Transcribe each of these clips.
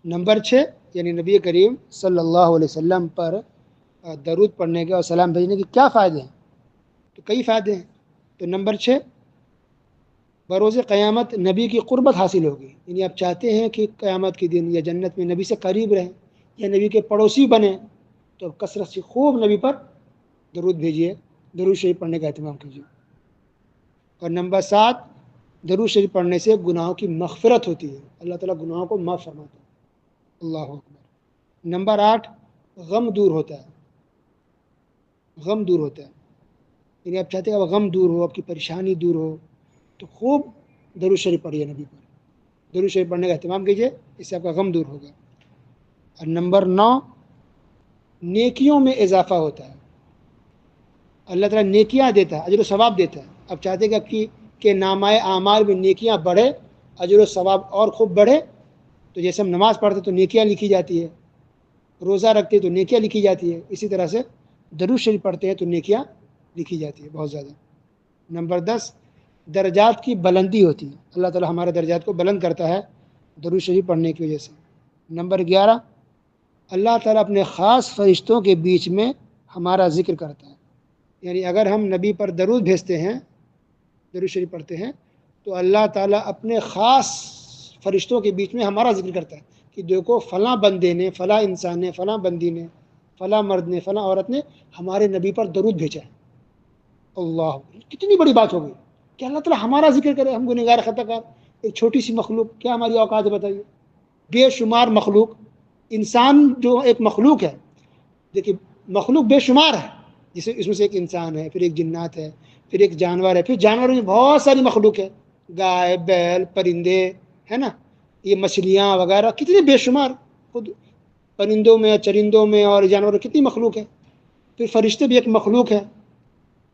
Number 6 یعنی نبی کریم صلی اللہ علیہ وسلم پر درود پڑھنے کے اور سلام بھیجنے کے کیا فائدے ہیں؟ تو کئی فائدے ہیں. تو نمبر 6، بروز قیامت نبی کی قربت حاصل ہوگی. یعنی آپ چاہتے ہیں کہ قیامت کے دن یا جنت میں نبی سے قریب رہیں یا نبی کے پڑوسی بنیں، تو کثرت سے خوب نبی پر درود بھیجیے، درود شریف پڑھنے کا اہتمام کیجیے. اور نمبر 7، درود شریف پڑھنے سے گناہوں کی مغفرت ہوتی ہے، اللہ تعالیٰ گناہوں کو معاف فرماتا ہے. اللہ اکبر. نمبر 8، غم دور ہوتا ہے. غم دور ہوتا ہے، یعنی آپ چاہتے ہیں اب غم دور ہو، آپ کی پریشانی دور ہو، تو خوب درود شریف پڑھیے نبی پر. درود شریف پڑھنے کا اہتمام کیجیے، اس سے آپ کا غم دور ہوگا. اور نمبر 9، نیکیوں میں اضافہ ہوتا ہے. اللہ تعالیٰ نیکیاں دیتا ہے، اجر و ثواب دیتا ہے. اب چاہتے ہیں کہ نامۂ اعمال میں نیکیاں بڑھے، اجر و ثواب اور خوب بڑھے، تو جیسے ہم نماز پڑھتے تو نیکیاں لکھی جاتی ہے، روزہ رکھتے تو نیکیاں لکھی جاتی ہے، اسی طرح سے درود شریف پڑھتے ہیں تو نیکیاں لکھی جاتی ہے بہت زیادہ. نمبر 10، درجات کی بلندی ہوتی ہے. اللہ تعالیٰ ہمارے درجات کو بلند کرتا ہے درود شریف پڑھنے کی وجہ سے. نمبر 11، اللہ تعالیٰ اپنے خاص فرشتوں کے بیچ میں ہمارا ذکر کرتا ہے. یعنی اگر ہم نبی پر درود بھیجتے ہیں، درود شریف پڑھتے ہیں، تو اللہ تعالیٰ اپنے خاص فرشتوں کے بیچ میں ہمارا ذکر کرتا ہے کہ دیکھو فلاں بندے نے، فلاں انسان نے، فلاں بندی نے، فلاں مرد نے، فلاں عورت نے ہمارے نبی پر درود بھیجا ہے. اللہ، کتنی بڑی بات ہوگی کہ اللہ تعالیٰ ہمارا ذکر کرے. ہم گنہگار خطا کار، ایک چھوٹی سی مخلوق، کیا ہماری اوقات ہے بتائیے؟ بے شمار مخلوق. انسان جو ایک مخلوق ہے، دیکھیے مخلوق بے شمار ہے، جسے اس میں سے ایک انسان ہے، پھر ایک جنات ہے، پھر ایک جانور ہے، پھر جانوروں میں بہت ساری مخلوق ہے، گائے، بیل، پرندے، ہے نا، یہ مچھلیاں وغیرہ، کتنے بے شمار. خود پرندوں میں، چرندوں میں اور جانوروں کتنی مخلوق ہے. پھر فرشتے بھی ایک مخلوق ہے.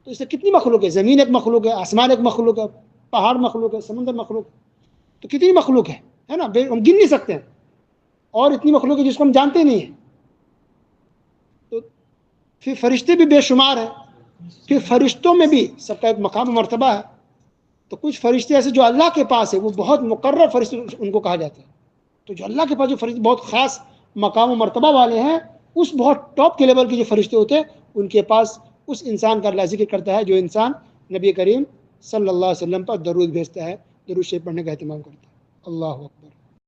تو اس سے کتنی مخلوق ہے؟ زمین ایک مخلوق ہے، آسمان ایک مخلوق ہے، پہاڑ مخلوق ہے، سمندر مخلوق. تو کتنی مخلوق ہے نا، ہم گن نہیں سکتے ہیں. اور اتنی مخلوق ہے جس کو ہم جانتے نہیں ہیں. تو پھر فرشتے بھی بے شمار ہیں. پھر فرشتوں میں بھی سب کا ایک مقام و مرتبہ ہے. تو کچھ فرشتے ایسے جو اللہ کے پاس ہے، وہ بہت مقرر فرشتے ان کو کہا جاتا ہے. تو جو اللہ کے پاس جو فرشتے بہت خاص مقام و مرتبہ والے ہیں، اس بہت ٹاپ کے لیول کے جو فرشتے ہوتے ہیں، ان کے پاس اس انسان کا اللہ ذکر کرتا ہے جو انسان نبی کریم صلی اللہ علیہ وسلم پر درود بھیجتا ہے، درود شریف پڑھنے کا اہتمام کرتا ہے. اللہ اکبر.